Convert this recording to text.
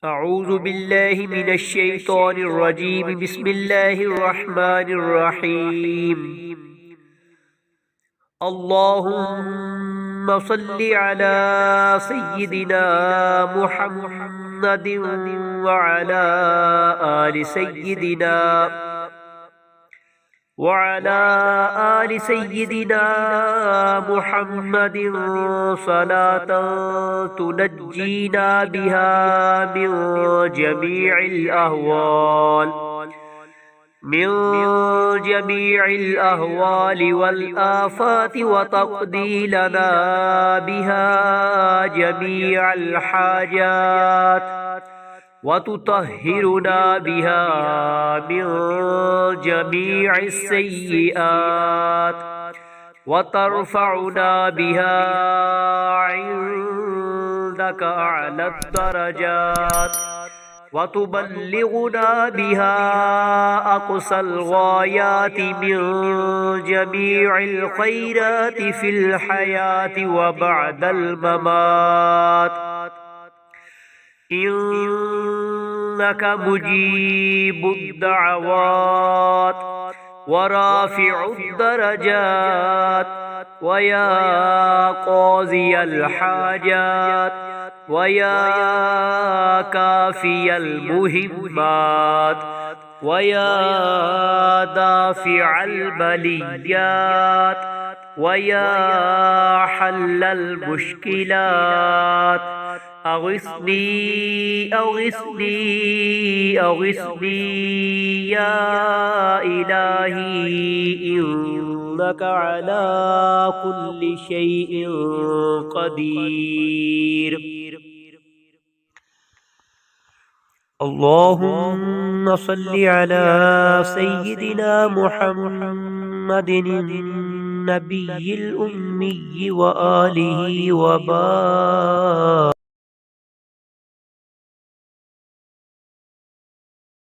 أعوذ بالله من الشيطان الرجيم بسم الله الرحمن الرحيم اللهم صل على سيدنا محمد وعلى آل سيدنا محمد صلاة تنجينا بها من جميع الأهوال والآفات وتقضي لنا بها جميع الحاجات وتطهرنا بها من جميع السيئات وترفعنا بها عندك أعلى الدرجات وتبلغنا بها أقصى الغايات من جميع الخيرات في الحياة وبعد الممات إنك مجيب الدعوات ورافع الدرجات ويا قاضي الحاجات ويا كافي المهمات ويا دافع البليات ويا حل المشكلات أغثني أغثني أغثني يا إلهي إنك على كل شيء قدير. اللهم صل على سيدنا محمد النبي الأمي وآله وبارك